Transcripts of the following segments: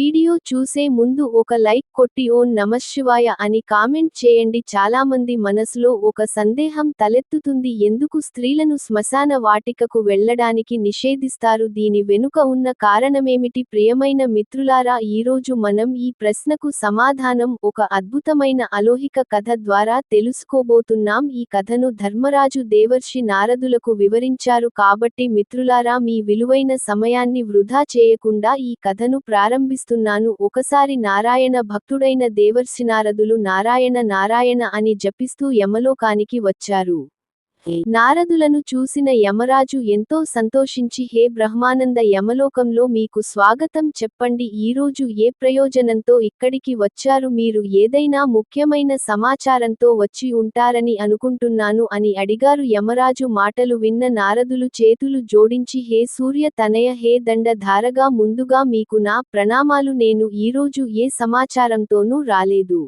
Video చూసే ముందు ఒక లైక్ కొట్టి ఓం నమఃశివాయ అని కామెంట్ చేయండి. చాలామంది మనసులో ఒక సందేహం తలెత్తుతుంది, ఎందుకు స్త్రీలను శ్మశాన వాటికకు వెళ్లడానికి నిషేధిస్తారు, దీని వెనుక ఉన్న కారణమేమిటి? ప్రియమైన మిత్రులారా, ఈరోజు మనం ఈ ప్రశ్నకు సమాధానం ఒక అద్భుతమైన అలౌకిక కథ ద్వారా తెలుసుకోబోతున్నాం. ఈ కథను ధర్మరాజు దేవర్షి నారదులకు వివరించారు. కాబట్టి మిత్రులారా, మీ విలువైన సమయాన్ని వృధా చేయకుండా ఈ కథను ప్రారంభిస్తున్నాను. ఒకసారి నారాయణ భక్తుడైన దేవర్షి నారదులు నారాయణ నారాయణ అని జపిస్తూ యమలోకానికి వచ్చారు. నారదులను చూసిన యమరాజు ఎంతో సంతోషించి, హే బ్రహ్మానంద, యమలోకంలో మీకు స్వాగతం చెప్పండి. ఈరోజు ఏ ప్రయోజనంతో ఇక్కడికి వచ్చారు? మీరు ఏదైనా ముఖ్యమైన సమాచారంతో వచ్చి ఉంటారని అనుకుంటున్నాను అని అడిగారు. యమరాజు మాటలు విన్న నారదులు చేతులు జోడించి, హే సూర్య తనయ, హే దండ ధారగా, ముందుగా మీకు నా ప్రణామాలు. నేను ఈరోజు ఏ సమాచారంతోనూ రాలేదు.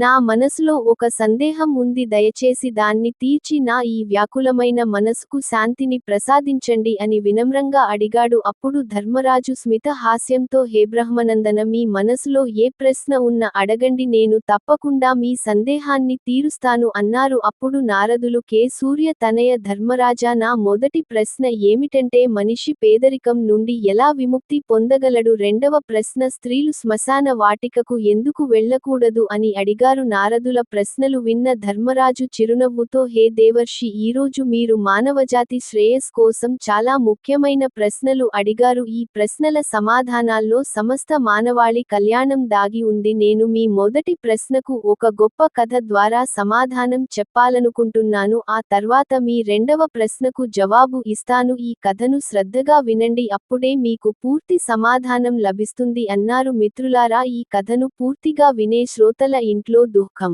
నా మనసులో ఒక సందేహం ఉంది, దయచేసి దాన్ని తీర్చి నా ఈ వ్యాకులమైన మనసుకు శాంతిని ప్రసాదించండి అని వినమ్రంగా అడిగాడు. అప్పుడు ధర్మరాజు స్మిత హాస్యంతో, హే బ్రహ్మనందన, మీ మనసులో ఏ ప్రశ్న ఉన్నా అడగండి, నేను తప్పకుండా మీ సందేహాన్ని తీరుస్తాను అన్నారు. అప్పుడు నారదులు, కే సూర్య తనయ ధర్మరాజా, నా మొదటి ప్రశ్న ఏమిటంటే, మనిషి పేదరికం నుండి ఎలా విముక్తి పొందగలడు? రెండవ ప్రశ్న, స్త్రీలు శ్మశాన వాటికకు ఎందుకు వెళ్ళకూడదు అని అడిగారు. నారదుల ప్రశ్నలు విన్న ధర్మరాజు చిరునవ్వుతో, హే దేవర్షి, ఈరోజు మీరు మానవజాతి శ్రేయస్ కోసం చాలా ముఖ్యమైన ప్రశ్నలు అడిగారు. ఈ ప్రశ్నల సమాధానాల్లో సమస్త మానవాళి కళ్యాణం దాగి ఉంది. నేను మీ మొదటి ప్రశ్నకు ఒక గొప్ప కథ ద్వారా సమాధానం చెప్పాలనుకుంటున్నాను. ఆ తర్వాత మీ రెండవ ప్రశ్నకు జవాబు ఇస్తాను. ఈ కథను శ్రద్ధగా వినండి, అప్పుడే మీకు పూర్తి సమాధానం లభిస్తుంది అన్నారు. మిత్రులారా, ఈ కథను పూర్తిగా వినే శ్రోతల ఇంట్లో దుఃఖం,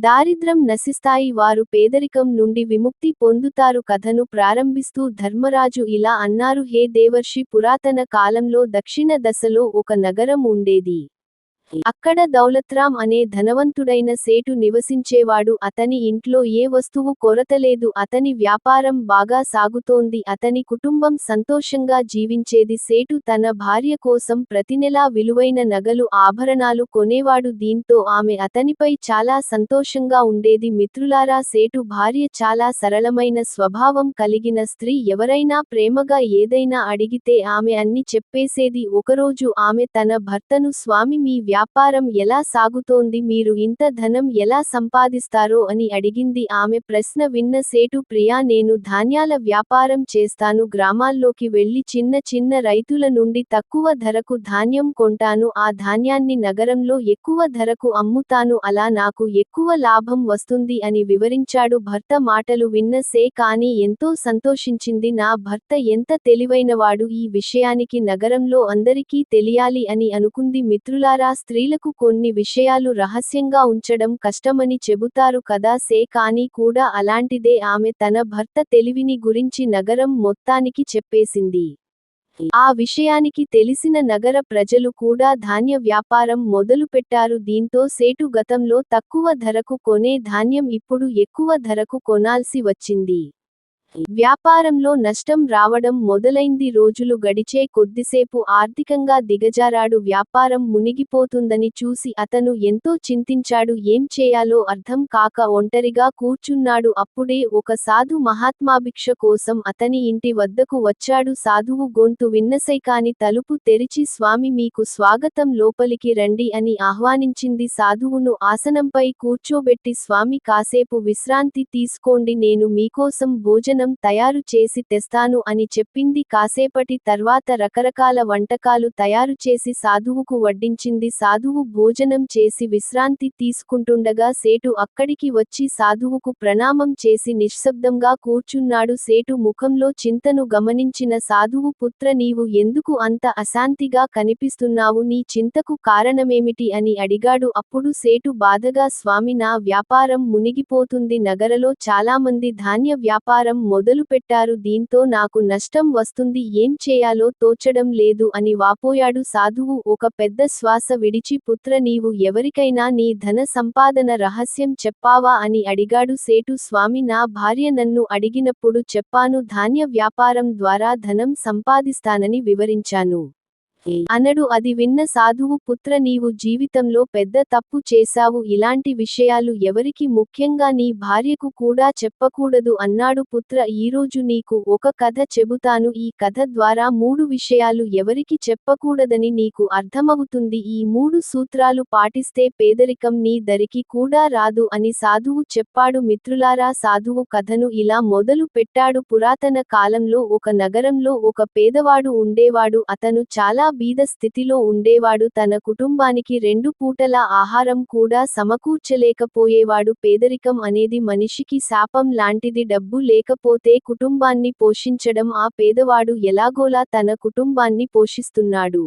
దారిద్ర్యం నశిస్తాయి, వారు పేదరికం నుండి విముక్తి పొందుతారు. కథను ప్రారంభిస్తూ ధర్మరాజు ఇలా అన్నారు, హే దేవర్షి, పురాతన కాలంలో దక్షిణ దశలో ఒక నగరం ఉండేది. అక్కడ దౌలత్రాం అనే ధనవంతుడైన సేటు నివసించేవాడు. అతని ఇంట్లో ఏ వస్తువు కొరతలేదు. అతని వ్యాపారం బాగా సాగుతోంది. అతని కుటుంబం సంతోషంగా జీవించేది. సేటు తన భార్య కోసం ప్రతినెలా విలువైన నగలు, ఆభరణాలు కొనేవాడు. దీంతో ఆమె అతనిపై చాలా సంతోషంగా ఉండేది. మిత్రులారా, సేటు భార్య చాలా సరళమైన స్వభావం కలిగిన స్త్రీ. ఎవరైనా ప్రేమగా ఏదైనా అడిగితే ఆమె అన్ని చెప్పేసేది. ఒకరోజు ఆమె తన భర్తను, స్వామి, మీ వ్యాపారం ఎలా సాగుతోంది, మీరు ఇంత ధనం ఎలా సంపాదిస్తారో అని అడిగింది. ఆమె ప్రశ్న విన్న సేటు, ప్రియా, నేను ధాన్యాల వ్యాపారం చేస్తాను. గ్రామాల్లోకి వెళ్లి చిన్న చిన్న రైతుల నుండి తక్కువ ధరకు ధాన్యం కొంటాను. ఆ ధాన్యాన్ని నగరంలో ఎక్కువ ధరకు అమ్ముతాను. అలా నాకు ఎక్కువ లాభం వస్తుంది అని వివరించాడు. భర్త మాటలు విన్న సే కానీ ఎంతో సంతోషించింది. నా భర్త ఎంత తెలివైనవాడు, ఈ విషయానికి నగరంలో అందరికీ తెలియాలి అని అనుకుంది. మిత్రులారా, స్త్రీలకు కొన్ని విషయాలు రహస్యంగా ఉంచడం కష్టమని చెబుతారు కదా. సే కానీ కూడా అలాంటిదే. ఆమె తన భర్త తెలివిని గురించి నగరం మొత్తానికి చెప్పేసింది. ఆ విషయానికి తెలిసిన నగర ప్రజలు కూడా ధాన్య వ్యాపారం మొదలుపెట్టారు. దీంతో సేటు గతంలో తక్కువ ధరకు కొనే ధాన్యం ఇప్పుడు ఎక్కువ ధరకు కొనాల్సి వచ్చింది. వ్యాపారంలో నష్టం రావడం మొదలైంది. రోజులు గడిచే కొద్దిసేపు ఆర్థికంగా దిగజారాడు. వ్యాపారం మునిగిపోతుందని చూసి అతను ఎంతో చింతించాడు. ఏం చేయాలో అర్థం కాక ఒంటరిగా కూర్చున్నాడు. అప్పుడే ఒక సాధు మహాత్మాభిక్ష కోసం అతని ఇంటి వద్దకు వచ్చాడు. సాధువు గొంతు విన్నసైకాని తలుపు తెరిచి, స్వామి, మీకు స్వాగతం, లోపలికి రండి అని ఆహ్వానించింది. సాధువును ఆసనంపై కూర్చోబెట్టి, స్వామి, కాసేపు విశ్రాంతి తీసుకోండి, నేను మీకోసం భోజనం తయారు చేసి తెస్తాను అని చెప్పింది. కాసేపటి తర్వాత రకరకాల వంటకాలు తయారు చేసి సాధువుకు వడ్డించింది. సాధువు భోజనం చేసి విశ్రాంతి తీసుకుంటుండగా సేటు అక్కడికి వచ్చి సాధువుకు ప్రణామం చేసి నిశ్శబ్దంగా కూర్చున్నాడు. సేటు ముఖంలో చింతను గమనించిన సాధువు, పుత్ర, నీవు ఎందుకు అంత అశాంతిగా కనిపిస్తున్నావు? నీ చింతకు కారణమేమిటి అని అడిగాడు. అప్పుడు సేటు బాధగా, స్వామి, నా వ్యాపారం మునిగిపోతుంది. నగరలో చాలామంది ధాన్య వ్యాపారం మొదలుపెట్టారు. దీంతో నాకు నష్టం వస్తుంది. ఏం చేయాలో తోచడం లేదు అని వాపోయాడు. సాధువు ఒక పెద్ద శ్వాస విడిచి, పుత్ర, నీవు ఎవరికైనా నీ ధన సంపాదన రహస్యం చెప్పావా అని అడిగాడు. సేటు, స్వామి, నా భార్య నన్ను అడిగినప్పుడు చెప్పాను. ధాన్య వ్యాపారం ద్వారా ధనం సంపాదిస్తానని వివరించాను. అనడు. అది విన్న సాధువు, పుత్ర, నీవు జీవితంలో పెద్ద తప్పు చేశావు. ఇలాంటి విషయాలు ఎవరికి, ముఖ్యంగా నీ భార్యకు కూడా చెప్పకూడదు అన్నాడు. పుత్ర, ఈరోజు నీకు ఒక కథ చెబుతాను. ఈ కథ ద్వారా 3 విషయాలు ఎవరికి చెప్పకూడదని నీకు అర్థమవుతుంది. ఈ 3 సూత్రాలు పాటిస్తే పేదరికం నీ దరికి కూడా రాదు అని సాధువు చెప్పాడు. మిత్రులారా, సాధువు కథను ఇలా మొదలు పెట్టాడు. పురాతన కాలంలో ఒక నగరంలో ఒక పేదవాడు ఉండేవాడు. అతను చాలా బీద స్థితిలో ఉండేవాడు. తన కుటుంబానికి 2 పూటల ఆహారం కూడా సమకూర్చలేకపోయేవాడు. పేదరికం అనేది మనిషికి శాపం లాంటిది. డబ్బు లేకపోతే కుటుంబాన్ని పోషించడం ఆ పేదవాడు ఎలాగోలా తన కుటుంబాన్ని పోషిస్తున్నాడు.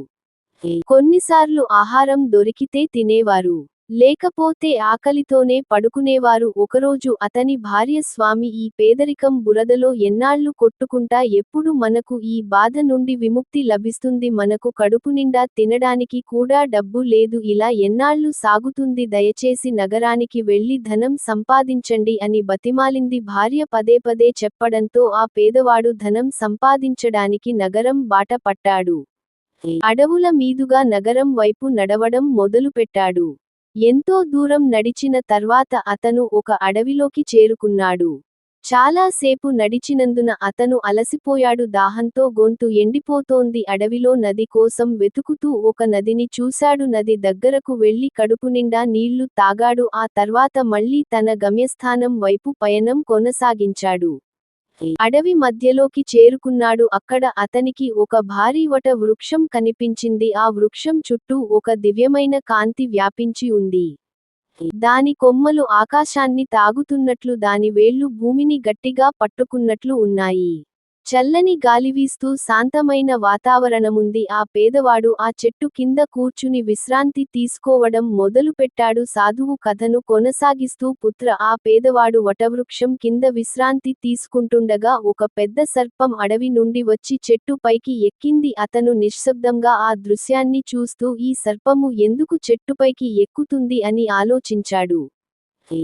కొన్నిసార్లు ఆహారం దొరికితే తినేవారు. లేకపోతే ఆకలితోనే పడుకునేవారు. ఒకరోజు అతని భార్య, స్వామి, ఈ పేదరికం బురదలో ఎన్నాళ్లు కొట్టుకుంటా, ఎప్పుడు మనకు ఈ బాధ నుండి విముక్తి లభిస్తుంది? మనకు కడుపునిండా తినడానికి కూడా డబ్బు లేదు. ఇలా ఎన్నాళ్లు సాగుతుంది? దయచేసి నగరానికి వెళ్లి ధనం సంపాదించండి అని బతిమాలింది. భార్య పదే పదే చెప్పడంతో ఆ పేదవాడు ధనం సంపాదించడానికి నగరం బాట పట్టాడు. అడవుల మీదుగా నగరం వైపు నడవడం మొదలుపెట్టాడు. ఎంతో దూరం నడిచిన తర్వాత అతను ఒక అడవిలోకి చేరుకున్నాడు. చాలా సేపు నడిచినందున అతను అలసిపోయాడు. దాహంతో గొంతు ఎండిపోతోంది. అడవిలో నది కోసం వెతుకుతూ ఒక నదిని చూశాడు. నది దగ్గరకు వెళ్లి కడుపునిండా నీళ్లు తాగాడు. ఆ తర్వాత మళ్లీ తన గమ్యస్థానం వైపు పయనం కొనసాగించాడు. అడవి మధ్యలోకి చేరుకున్నాడు. అక్కడ అతనికి ఒక భారీ వట వృక్షం కనిపించింది. ఆ వృక్షం చుట్టూ ఒక దివ్యమైన కాంతి వ్యాపించి ఉంది. దాని కొమ్మలు ఆకాశాన్ని తాగుతున్నట్లు, దాని వేళ్లు భూమిని గట్టిగా పట్టుకున్నట్లు ఉన్నాయి. చల్లని గాలివీస్తూ శాంతమైన వాతావరణముంది. ఆ పేదవాడు ఆ చెట్టు కింద కూర్చుని విశ్రాంతి తీసుకోవడం మొదలుపెట్టాడు. సాధువు కథను కొనసాగిస్తూ, పుత్ర, ఆ పేదవాడు వటవృక్షం కింద విశ్రాంతి తీసుకుంటుండగా ఒక పెద్ద సర్పం అడవి నుండి వచ్చి చెట్టు పైకి ఎక్కింది. అతను నిశ్శబ్దంగా ఆ దృశ్యాన్ని చూస్తూ, ఈ సర్పము ఎందుకు చెట్టుపైకి ఎక్కుతుంది అని ఆలోచించాడు.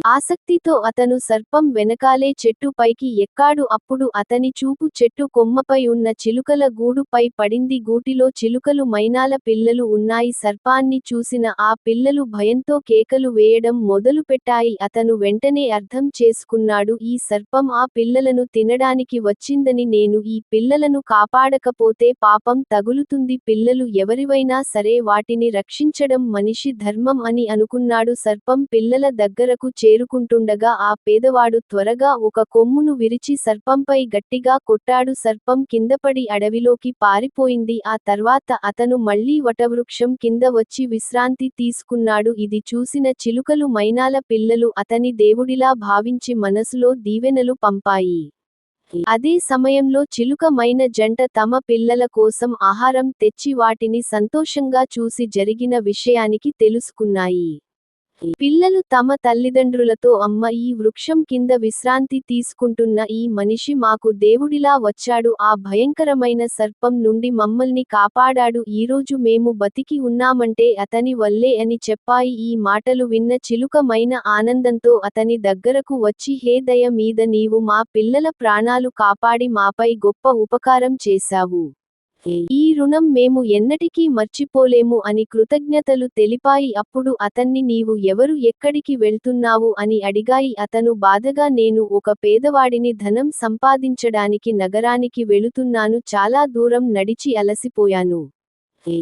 ఆసక్తితో అతను సర్పం వెనకాలే చెట్టు పైకి ఎక్కాడు. అప్పుడు అతని చూపు చెట్టు కొమ్మపై ఉన్న చిలుకల గూడు పై పడింది. గూటిలో చిలుకలు, మైనాల పిల్లలు ఉన్నాయి. సర్పాన్ని చూసిన ఆ పిల్లలు భయంతో కేకలు వేయడం మొదలుపెట్టాయి. అతను వెంటనే అర్థం చేసుకున్నాడు, ఈ సర్పం ఆ పిల్లలను తినడానికి వచ్చిందని. నేను ఈ పిల్లలను కాపాడకపోతే పాపం తగులుతుంది. పిల్లలు ఎవరివైనా సరే వాటిని రక్షించడం మనిషి ధర్మం అని అనుకున్నాడు. సర్పం పిల్లల దగ్గరకు చేరుకుంటుండగా ఆ పేదవాడు త్వరగా ఒక కొమ్మును విరిచి సర్పంపై గట్టిగా కొట్టాడు. సర్పం కిందపడి అడవిలోకి పారిపోయింది. ఆ తర్వాత అతను మళ్లీ వటవృక్షం కింద వచ్చి విశ్రాంతి తీసుకున్నాడు. ఇది చూసిన చిలుకలు, మైనాల పిల్లలు అతని దేవుడిలా భావించి మనసులో దీవెనలు పంపాయి. అదే సమయంలో చిలుక, మైన జంట తమ పిల్లల కోసం ఆహారం తెచ్చి వాటిని సంతోషంగా చూసి జరిగిన విషయానికి తెలుసుకున్నాయి. పిల్లలు తమ తల్లిదండ్రులతో, అమ్మ, ఈ వృక్షం కింద విశ్రాంతి తీసుకుంటున్న ఈ మనిషి మాకు దేవుడిలా వచ్చాడు. ఆ భయంకరమైన సర్పం నుండి మమ్మల్ని కాపాడాడు. ఈరోజు మేము బతికి ఉన్నామంటే అతని వల్లే అని చెప్పాయి. ఈ మాటలు విన్న చిలుక, మైన ఆనందంతో అతని దగ్గరకు వచ్చి, హే దయ మీద, నీవు మా పిల్లల ప్రాణాలు కాపాడి మాపై గొప్ప ఉపకారం చేశావు. ఈ రుణం మేము ఎన్నటికీ మర్చిపోలేము అని కృతజ్ఞతలు తెలిపాయి. అప్పుడు అతన్ని, నీవు ఎవరు, ఎక్కడికి వెళ్తున్నావు అని అడిగాయి. అతను బాధగా, నేను ఒక పేదవాడిని, ధనం సంపాదించడానికి నగరానికి వెళుతున్నాను. చాలా దూరం నడిచి అలసిపోయాను.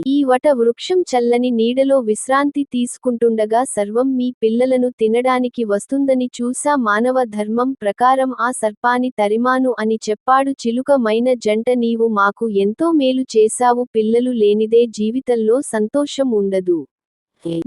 ఈ వట వృక్షం చల్లని నీడలో విశ్రాంతి తీసుకుంటుండగా సర్వం మీ పిల్లలను తినడానికి వస్తుందని చూసా. మానవ ధర్మం ప్రకారం ఆ సర్పాన్ని తరిమాను అని చెప్పాడు. చిలుక, మైన జంట, నీవు మాకు ఎంతో మేలు చేశావు. పిల్లలు లేనిదే జీవితంలో సంతోషం ఉండదు.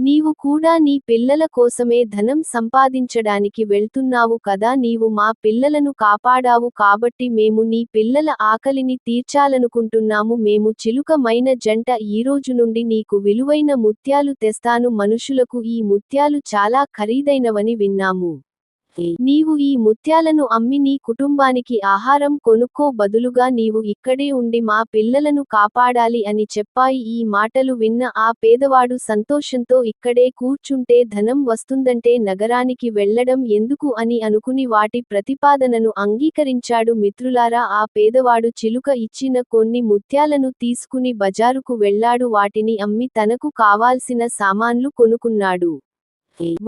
నీవు కూడా నీ పిల్లల కోసమే ధనం సంపాదించడానికి వెళ్తున్నావు కదా. నీవు మా పిల్లలను కాపాడావు కాబట్టి మేము నీ పిల్లల ఆకలిని తీర్చాలనుకుంటున్నాము. మేము చిలుక, మైన జంట ఈరోజు నుండి నీకు విలువైన ముత్యాలు తెస్తాను. మనుషులకు ఈ ముత్యాలు చాలా ఖరీదైనవని విన్నాము. నీవు ఈ ముత్యాలను అమ్మి నీ కుటుంబానికి ఆహారం కొనుక్కో, బదులుగా నీవు ఇక్కడే ఉండి మా పిల్లలను కాపాడాలి అని చెప్పాయి. ఈ మాటలు విన్న ఆ పేదవాడు సంతోషంతో ఇక్కడే కూర్చుంటే ధనం వస్తుందంటే నగరానికి వెళ్లడం ఎందుకు అని అనుకుని వాటి ప్రతిపాదనను అంగీకరించాడు. మిత్రులారా, ఆ పేదవాడు చిలుక ఇచ్చిన కొన్ని ముత్యాలను తీసుకుని బజారుకు వెళ్లాడు. వాటిని అమ్మి తనకు కావాల్సిన సామాన్లు కొనుక్కున్నాడు.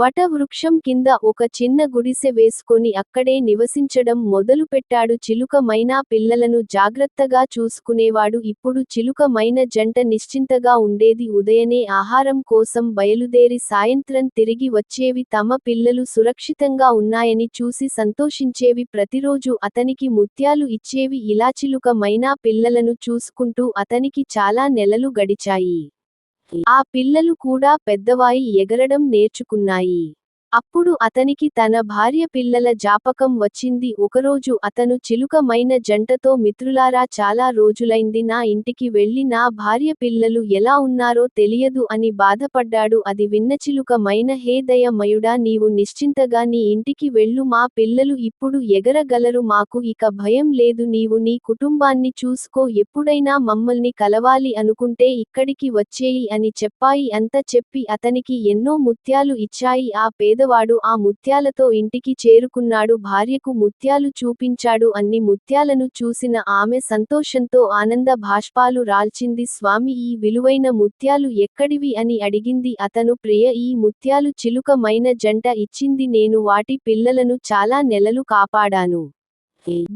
వట వృక్షం కింద ఒక చిన్న గుడిసె వేసుకొని అక్కడే నివసించడం మొదలుపెట్టాడు. చిలుక మైనా పిల్లలను జాగ్రత్తగా చూసుకునేవాడు. ఇప్పుడు చిలుక మైన జంట నిశ్చింతగా ఉండేది. ఉదయనే ఆహారం కోసం బయలుదేరి సాయంత్రం తిరిగి వచ్చేవి. తమ పిల్లలు సురక్షితంగా ఉన్నాయని చూసి సంతోషించేవి. ప్రతిరోజు అతనికి ముత్యాలు ఇచ్చేవి. ఇలా చిలుక మైనా పిల్లలను చూసుకుంటూ అతనికి చాలా నెలలు గడిచాయి. ఆ పిల్లలు కూడా పెద్దవాయి ఎగరడం నేర్చుకున్నాయి. అప్పుడు అతనికి తన భార్య పిల్లల జ్ఞాపకం వచ్చింది. ఒకరోజు అతను చిలుక మైన జంటతో, మిత్రులారా, చాలా రోజులైంది నా ఇంటికి వెళ్లి నా భార్య పిల్లలు ఎలా ఉన్నారో తెలియదు అని బాధపడ్డాడు. అది విన్న చిలుక మైన, హే దయమయుడా, నీవు నిశ్చింతగా నీ ఇంటికి వెళ్ళు, మా పిల్లలు ఇప్పుడు ఎగరగలరు, మాకు ఇక భయం లేదు, నీవు నీ కుటుంబాన్ని చూసుకో, ఎప్పుడైనా మమ్మల్ని కలవాలి అనుకుంటే ఇక్కడికి వచ్చేయి అని చెప్పాయి. అంత చెప్పి అతనికి ఎన్నో ముత్యాలు ఇచ్చాయి. ఆ పేదవాడు ఆ ముత్యాలతో ఇంటికి చేరుకున్నాడు. భార్యకు ముత్యాలు చూపించాడు. అన్ని ముత్యాలను చూసిన ఆమె సంతోషంతో ఆనంద బాష్పాలు రాల్చింది. స్వామీ, ఈ విలువైన ముత్యాలు ఎక్కడివి అని అడిగింది. అతను, ప్రియ, ఈ ముత్యాలు చిలుక మైన జంట ఇచ్చింది, నేను వాటి పిల్లలను చాలా నెలలు కాపాడాను.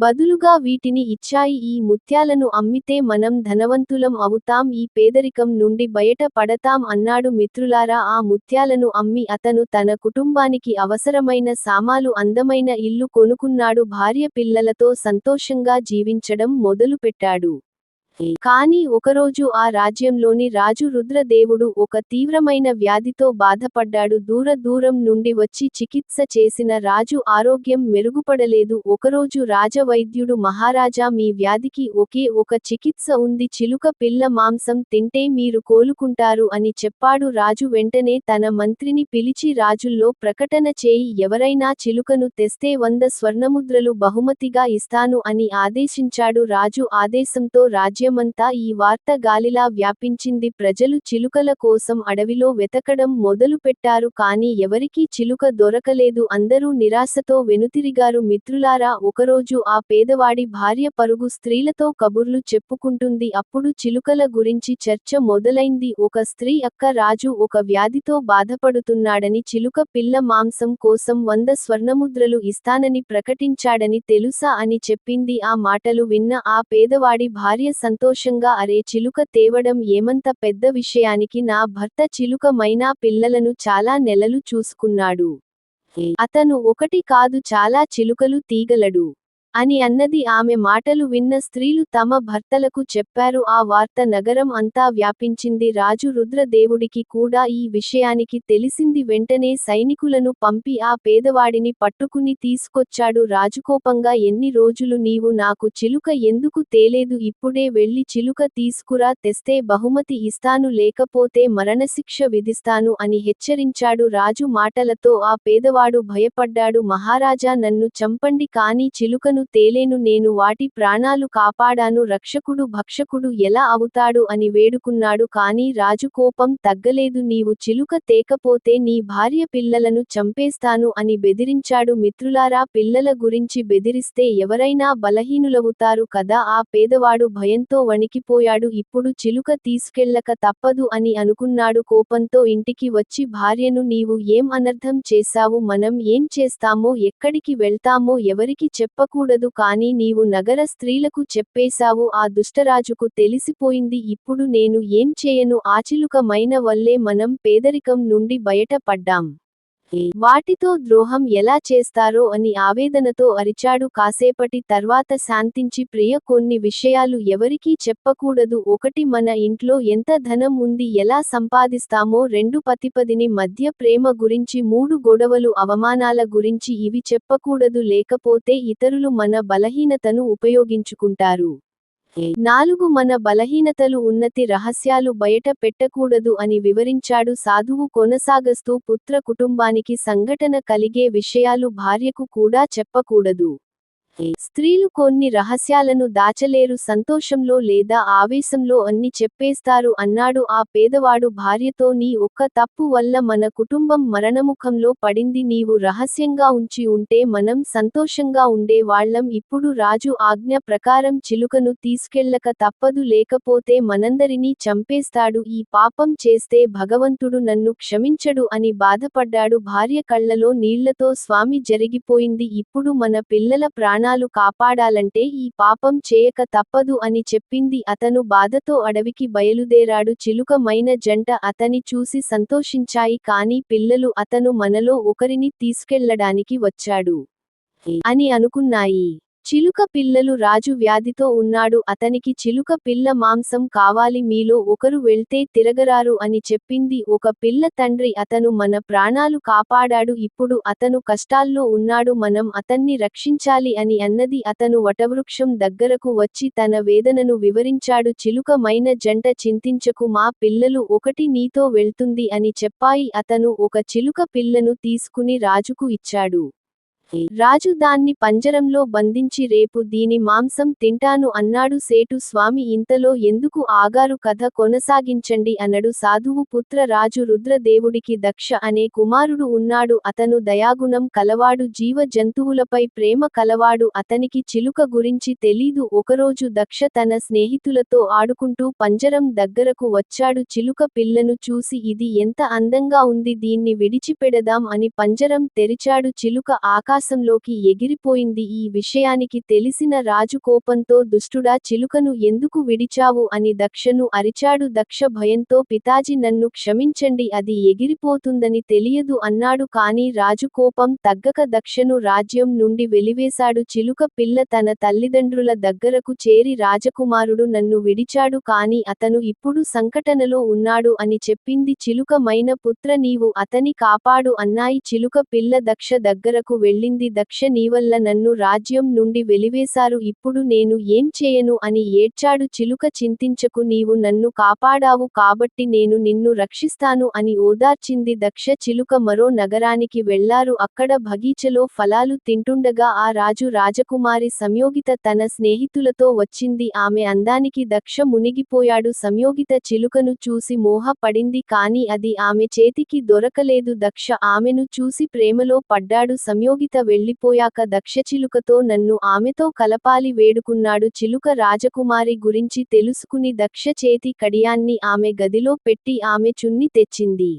బదులుగా వీటిని ఇచ్చాయి. ఈ ముత్యాలను అమ్మితే మనం ధనవంతులం అవుతాం, ఈ పేదరికం నుండి బయట పడతాం అన్నాడు. మిత్రులారా, ఆ ముత్యాలను అమ్మి అతను తన కుటుంబానికి అవసరమైన సామాలు, అందమైన ఇల్లు కొనుక్కున్నాడు. భార్య పిల్లలతో సంతోషంగా జీవించడం మొదలుపెట్టాడు. కానీ ఒకరోజు ఆ రాజ్యంలోని రాజు రుద్రదేవుడు ఒక తీవ్రమైన వ్యాధితో బాధపడ్డాడు. దూరం నుండి వచ్చి చికిత్స చేసిన రాజు ఆరోగ్యం మెరుగుపడలేదు. ఒకరోజు రాజవైద్యుడు, మహారాజా, మీ వ్యాధికి ఒకే ఒక చికిత్స ఉంది, చిలుక పిల్ల మాంసం తింటే మీరు కోలుకుంటారు అని చెప్పాడు. రాజు వెంటనే తన మంత్రిని పిలిచి రాజుల్లో ప్రకటన చేయి, ఎవరైనా చిలుకను తెస్తే 100 స్వర్ణముద్రలు బహుమతిగా ఇస్తాను అని ఆదేశించాడు. రాజు ఆదేశంతో రాజ్యమంతా ఈ వార్త గాలిలా వ్యాపించింది. ప్రజలు చిలుకల కోసం అడవిలో వెతకడం మొదలుపెట్టారు. కానీ ఎవరికీ చిలుక దొరకలేదు. అందరూ నిరాశతో వెనుతిరిగారు. మిత్రులారా, ఒకరోజు ఆ పేదవాడి భార్య పరుగు స్త్రీలతో కబుర్లు చెప్పుకుంటుంది. అప్పుడు చిలుకల గురించి చర్చ మొదలైంది. ఒక స్త్రీ, అక్క, రాజు ఒక వ్యాధితో బాధపడుతున్నాడని, చిలుక పిల్ల మాంసం కోసం 100 స్వర్ణముద్రలు ఇస్తానని ప్రకటించాడని తెలుసా అని చెప్పింది. ఆ మాటలు విన్న ఆ పేదవాడి భార్య సంతోషంగా, అరే, చిలుక తేవడం ఏమంత పెద్ద విషయానికి, నా భర్త చిలుక మైనా పిల్లలను చాలా నెలలు చూసుకున్నాడు. అతను ఒకటి కాదు, చాలా చిలుకలు తీగలడు అని అన్నది. ఆమె మాటలు విన్న స్త్రీలు తమ భర్తలకు చెప్పారు. ఆ వార్త నగరం అంతా వ్యాపించింది. రాజు రుద్రదేవుడికి కూడా ఈ విషయానికి తెలిసింది. వెంటనే సైనికులను పంపి ఆ పేదవాడిని పట్టుకుని తీసుకొచ్చాడు. రాజుకోపంగా, ఎన్ని రోజులు నీవు నాకు చిలుక ఎందుకు తేలేదు, ఇప్పుడే వెళ్లి చిలుక తీసుకురా, తెస్తే బహుమతి ఇస్తాను, లేకపోతే మరణశిక్ష విధిస్తాను అని హెచ్చరించాడు. రాజు మాటలతో ఆ పేదవాడు భయపడ్డాడు. మహారాజా, నన్ను చంపండి, కానీ చిలుకను తేలేను, నేను వాటి ప్రాణాలు కాపాడాను, రక్షకుడు భక్షకుడు ఎలా అవుతాడు అని వేడుకున్నాడు. కానీ రాజు కోపం తగ్గలేదు. నీవు చిలుక తేకపోతే నీ భార్య పిల్లలను చంపేస్తాను అని బెదిరించాడు. మిత్రులారా, పిల్లల గురించి బెదిరిస్తే ఎవరైనా బలహీనులవుతారు కదా. ఆ పేదవాడు భయంతో వణికిపోయాడు. ఇప్పుడు చిలుక తీసుకెళ్ళక తప్పదు అని అనుకున్నాడు. కోపంతో ఇంటికి వచ్చి భార్యను, నీవు ఏం అనర్థం చేశావు, మనం ఏం చేస్తామో, ఎక్కడికి వెళ్తామో ఎవరికి చెప్పకూడదు, కానీ నీవు నగర స్త్రీలకు చెప్పేశావు. ఆ దుష్టరాజుకు తెలిసిపోయింది. ఇప్పుడు నేను ఏం చేయను, ఆ చిలుక మైన వల్లే మనం పేదరికం నుండి బయట పడ్డాం. వాటితో ద్రోహం ఎలా చేస్తారో అని ఆవేదనతో అరిచాడు. కాసేపటి తర్వాత శాంతించి, ప్రియ, కొన్ని విషయాలు ఎవరికీ చెప్పకూడదు. ఒకటి, మన ఇంట్లో ఎంత ధనం ఉంది, ఎలా సంపాదిస్తామో. 2, పతిపదిని మధ్య ప్రేమ గురించి. 3, గొడవలు, అవమానాల గురించి. ఇవి చెప్పకూడదు, లేకపోతే ఇతరులు మన బలహీనతను ఉపయోగించుకుంటారు. 4 మన బలహీనతలు ఉన్నతి రహస్యాలు బయట పెట్టకూడదు అని వివరించాడు సాధువు కొనసాగస్తూ పుత్ర కుటుంబానికి సంఘటన కలిగే విషయాలు భార్యకు కూడా చెప్పకూడదు. స్త్రీలు కొన్ని రహస్యాలను దాచలేరు, సంతోషంలో లేదా ఆవేశంలో అన్ని చెప్పేస్తారు అన్నాడు ఆ పేదవాడు భార్యతో. నీ ఒక్క తప్పు వల్ల మన కుటుంబం మరణముఖంలో పడింది, నీవు రహస్యంగా ఉంచి ఉంటే మనం సంతోషంగా ఉండేవాళ్లం. ఇప్పుడు రాజు ఆజ్ఞ ప్రకారం చిలుకను తీసుకెళ్ళక తప్పదు, లేకపోతే మనందరినీ చంపేస్తాడు. ఈ పాపం చేస్తే భగవంతుడు నన్ను క్షమించడు అని బాధపడ్డాడు. భార్య కళ్లలో నీళ్లతో స్వామి జరిగిపోయింది, ఇప్పుడు మన పిల్లల ప్రాణాలు కాపాడాలంటే ఈ పాపం చేయక తప్పదు అని చెప్పింది. అతను బాధతో అడవికి బయలుదేరాడు. చిలుక మైన జంట అతని చూసి సంతోషించాయి, కానీ పిల్లలు అతను మనలో ఒకరిని తీసుకెళ్లడానికి వచ్చాడు అని అనుకున్నాయి. చిలుక పిల్లలు రాజు వ్యాధితో ఉన్నాడు, అతనికి చిలుక పిల్ల మాంసం కావాలి, మీలో ఒకరు వెళ్తే తిరగరారు అని చెప్పింది. ఒక పిల్ల తండ్రి అతను మన ప్రాణాలు కాపాడాడు, ఇప్పుడు అతను కష్టాల్లో ఉన్నాడు, మనం అతన్ని రక్షించాలి అని అన్నది. అతను వటవృక్షం దగ్గరకు వచ్చి తన వేదనను వివరించాడు. చిలుక మైన జంట చింతించకు, మా పిల్లలు ఒకటి నీతో వెళ్తుంది అని చెప్పాయి. అతను ఒక చిలుక పిల్లను తీసుకుని రాజుకు ఇచ్చాడు. రాజు దాన్ని పంజరంలో బంధించి రేపు దీని మాంసం తింటాను అన్నాడు. సేటు స్వామి ఇంతలో ఎందుకు ఆగారు, కథ కొనసాగించండి అన్నడు సాధువు. పుత్ర రాజు రుద్రదేవుడికి దక్ష అనే కుమారుడు ఉన్నాడు. అతను దయాగుణం కలవాడు, జీవ జంతువులపై ప్రేమ కలవాడు. అతనికి చిలుక గురించి తెలీదు. ఒకరోజు దక్ష తన స్నేహితులతో ఆడుకుంటూ పంజరం దగ్గరకు వచ్చాడు. చిలుక పిల్లను చూసి ఇది ఎంత అందంగా ఉంది, దీన్ని విడిచిపెడదాం అని పంజరం తెరిచాడు. చిలుక ఆకాశంలోకి ఎగిరిపోయింది. ఈ విషయానికి తెలిసిన రాజు కోపంతో దుష్టుడా, చిలుకను ఎందుకు విడిచావు అని దక్షను అరిచాడు. దక్ష భయంతో పితాజీ నన్ను క్షమించండి, అది ఎగిరిపోతుందని తెలియదు అన్నాడు. కానీ రాజు కోపం తగ్గక దక్షను రాజ్యం నుండి వెలివేశాడు. చిలుక పిల్ల తన తల్లిదండ్రుల దగ్గరకు చేరి రాజకుమారుడు నన్ను విడిచాడు, కానీ అతను ఇప్పుడు సంకటనలో ఉన్నాడు అని చెప్పింది. చిలుక మైన పుత్ర, నీవు అతని కాపాడు అన్నాయి. చిలుక పిల్ల దక్ష దగ్గరకు వెళ్ళింది. దక్ష, నీవల్ల నన్ను రాజ్యం నుండి వెలివేశారు, ఇప్పుడు నేను ఏం చేయను అని ఏడ్చాడు. చిలుక చింతించకు, నీవు నన్ను కాపాడావు కాబట్టి నేను నిన్ను రక్షిస్తాను అని ఓదార్చింది. దక్ష చిలుక మరో నగరానికి వెళ్లారు. అక్కడ బగీచలో ఫలాలు తింటుండగా ఆ రాజు రాజకుమారి సంయోగిత తన స్నేహితులతో వచ్చింది. ఆమె అందానికి దక్ష మునిగిపోయాడు. సంయోగిత చిలుకను చూసి మోహ పడింది, కానీ అది ఆమె చేతికి దొరకలేదు. దక్ష ఆమెను చూసి ప్రేమలో పడ్డాడు. సంయోగిత వెళ్లిపోయాక దక్ష చిలుకతో నన్ను ఆమెతో కలపాలి వేడుకున్నాడు. చిలుక రాజకుమారి గురించి తెలుసుకుని దక్ష చేతి కడియాన్ని ఆమె గదిలో పెట్టి ఆమె చున్ని తెచ్చింది.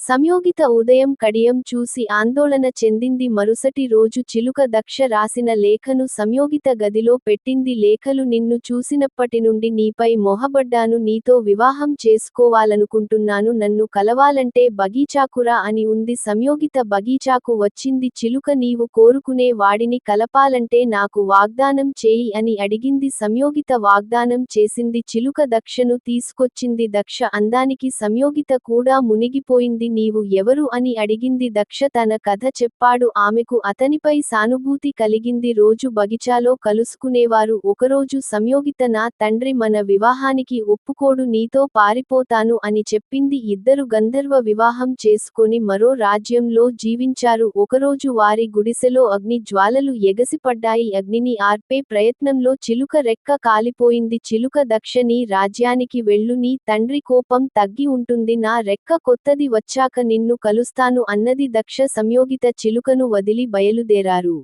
సంయోగిత ఉదయం కడియం చూసి ఆందోళన చెందింది. మరుసటి రోజు చిలుక దక్ష రాసిన లేఖను సంయోగిత గదిలో పెట్టింది. లేఖలు, నిన్ను చూసినప్పటి నుండి నీపై మొహబడ్డాను, నీతో వివాహం చేసుకోవాలనుకుంటున్నాను, నన్ను కలవాలంటే బగీచాకురా అని ఉంది. సంయోగిత బగీచాకు వచ్చింది. చిలుక, నీవు కోరుకునే వాడిని కలపాలంటే నాకు వాగ్దానం చేయి అని అడిగింది. సంయోగిత వాగ్దానం చేసింది. చిలుక దక్షను తీసుకొచ్చింది. దక్ష అందానికి సంయోగిత కూడా మునిగిపోయింది. నీవు ఎవరు అని అడిగింది. దక్ష తన కథ చెప్పాడు. ఆమెకు అతనిపై సానుభూతి కలిగింది. రోజు బగిచాలో కలుసుకునేవారు. ఒకరోజు సంయోగిత, నా తండ్రి మన వివాహానికి ఒప్పుకోడు, నీతో పారిపోతాను అని చెప్పింది. ఇద్దరు గంధర్వ వివాహం చేసుకొని మరో రాజ్యంలో జీవించారు. ఒకరోజు వారి గుడిసెలో అగ్ని జ్వాలలు ఎగసిపడ్డాయి. అగ్నిని ఆర్పే ప్రయత్నంలో చిలుక రెక్క కాలిపోయింది. చిలుక, దక్ష నీ రాజ్యానికి వెళ్ళు, నీ తండ్రి కోపం తగ్గి ఉంటుంది, నా రెక్క కొత్తది వచ్చాక నిన్ను కలుస్తాను అన్నది. దక్ష సంయోగిత చిలుకను వదిలి బయలుదేరారు.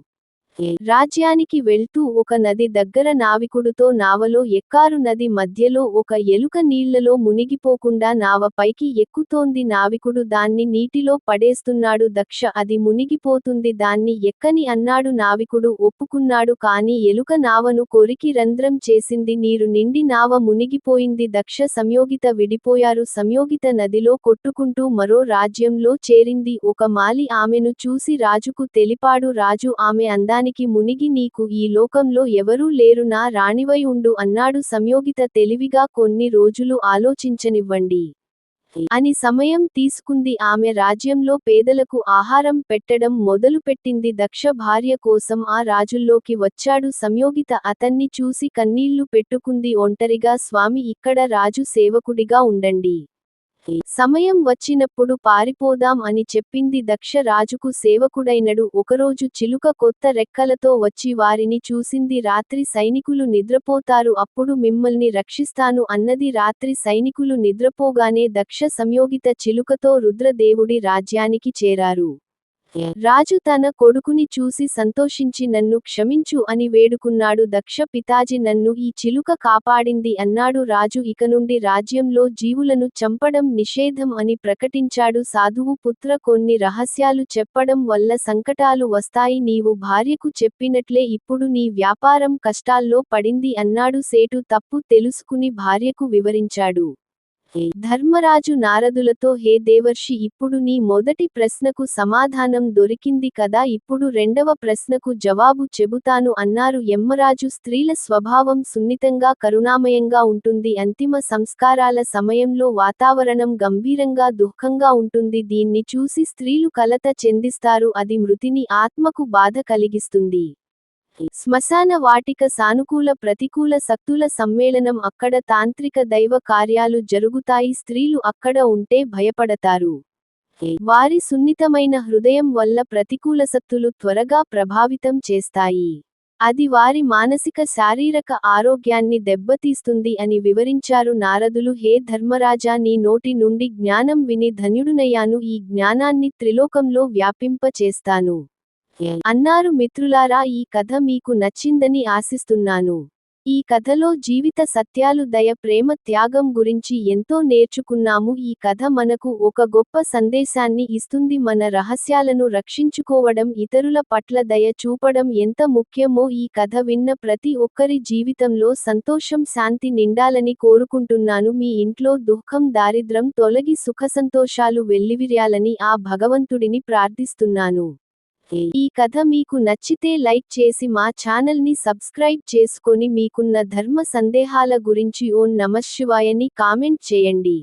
రాజ్యానికి వెళ్తూ ఒక నది దగ్గర నావికుడుతో నావలో ఎక్కారు. నది మధ్యలో ఒక ఎలుక నీళ్లలో మునిగిపోకుండా నావ పైకి ఎక్కుతోంది. నావికుడు దాన్ని నీటిలో పడేస్తున్నాడు. దక్ష, అది మునిగిపోతుంది, దాన్ని ఎక్కని అన్నాడు. నావికుడు ఒప్పుకున్నాడు, కానీ ఎలుక నావను కొరికి రంధ్రం చేసింది. నీరు నిండి నావ మునిగిపోయింది. దక్ష సంయోగిత విడిపోయారు. సంయోగిత నదిలో కొట్టుకుంటూ మరో రాజ్యంలో చేరింది. ఒక మాలి ఆమెను చూసి రాజుకు తెలిపాడు. రాజు ఆమె అందానికి మునిగి, నీకు ఈ లోకంలో ఎవరూ లేరు, నా రాణివై ఉండు అన్నాడు. సంయోగిత తెలివిగా, కొన్ని రోజులు ఆలోచించనివ్వండి, అని సమయం తీసుకుంది. ఆమె రాజ్యంలో పేదలకు ఆహారం పెట్టడం మొదలుపెట్టింది. దక్ష భార్య కోసం ఆ రాజుల్లోకి వచ్చాడు సంయోగిత. అతన్ని చూసి కన్నీళ్లు పెట్టుకుంది. ఒంటరిగా స్వామి, ఇక్కడ రాజు సేవకుడిగా ఉండండి. సమయం వచ్చినప్పుడు పారిపోదాం అని చెప్పింది. దక్ష రాజుకు సేవకుడైనడు. ఒకరోజు చిలుక కొత్త రెక్కలతో వచ్చి వారిని చూసింది. రాత్రి సైనికులు నిద్రపోతారు, అప్పుడు మిమ్మల్ని రక్షిస్తాను అన్నది. రాత్రి సైనికులు నిద్రపోగానే దక్ష సంయోగిత చిలుకతో రుద్రదేవుడి రాజ్యానికి చేరారు. రాజు తన కొడుకుని చూసి సంతోషించి నన్ను క్షమించు అని వేడుకున్నాడు. దక్ష పితాజీ, నన్ను ఈ చిలుక కాపాడింది అన్నాడు. రాజు ఇకనుండి రాజ్యంలో జీవులను చంపడం నిషేధం అని ప్రకటించాడు. సాధువు పుత్ర, కొన్ని రహస్యాలు చెప్పడం వల్ల సంకటాలు వస్తాయి. నీవు భార్యకు చెప్పినట్లే ఇప్పుడు నీ వ్యాపారం కష్టాల్లో పడింది అన్నాడు. సేటు తప్పు తెలుసుకుని భార్యకు వివరించాడు. ధర్మరాజు నారదులతో, హే దేవర్షి, ఇప్పుడు నీ మొదటి ప్రశ్నకు సమాధానం దొరికింది కదా, ఇప్పుడు రెండవ ప్రశ్నకు జవాబు చెబుతాను అన్నారు. యమ్మరాజు, స్త్రీల స్వభావం సున్నితంగా కరుణామయంగా ఉంటుంది. అంతిమ సంస్కారాల సమయంలో వాతావరణం గంభీరంగా దుఃఖంగా ఉంటుంది. దీన్ని చూసి స్త్రీలు కలత చెందిస్తారు. అది మృతిని ఆత్మకు బాధ కలిగిస్తుంది. శ్మశాన వాటిక సానుకూల ప్రతికూల శక్తుల సమ్మేళనం. అక్కడ తాంత్రిక దైవ కార్యాలు జరుగుతాయి. స్త్రీలు అక్కడ ఉంటే భయపడతారు. వారి సున్నితమైన హృదయం వల్ల ప్రతికూల శక్తులు త్వరగా ప్రభావితం చేస్తాయి. అది వారి మానసిక శారీరక ఆరోగ్యాన్ని దెబ్బతీస్తుంది అని వివరించారు నారదులు. హే ధర్మరాజా, నీ నోటి నుండి జ్ఞానం విని ధన్యుడునయ్యాను. ఈ జ్ఞానాన్ని త్రిలోకంలో వ్యాపింప చేస్తాను అన్నారు. మిత్రులారా, ఈ కథ మీకు నచ్చిందని ఆశిస్తున్నాను. ఈ కథలో జీవిత సత్యాలు, దయ, ప్రేమ, త్యాగం గురించి ఎంతో నేర్చుకున్నాము. ఈ కథ మనకు ఒక గొప్ప సందేశాన్ని ఇస్తుంది. మన రహస్యాలను రక్షించుకోవడం, ఇతరుల పట్ల దయ చూపడం ఎంత ముఖ్యమో ఈ కథ విన్న ప్రతి ఒక్కరి జీవితంలో సంతోషం, శాంతి నిండాలని కోరుకుంటున్నాను. మీ ఇంట్లో దుఃఖం, దారిద్ర్యం తొలగి సుఖసంతోషాలు వెల్లివిరియాలని ఆ భగవంతుడిని ప్రార్థిస్తున్నాను. ఈ కథ మీకు నచ్చితే లైక్ చేసి మా ఛానల్ని సబ్స్క్రైబ్ చేసుకొని మీకున్న ధర్మ సందేహాల గురించి ఓం నమఃశివాయ ని కామెంట్ చేయండి.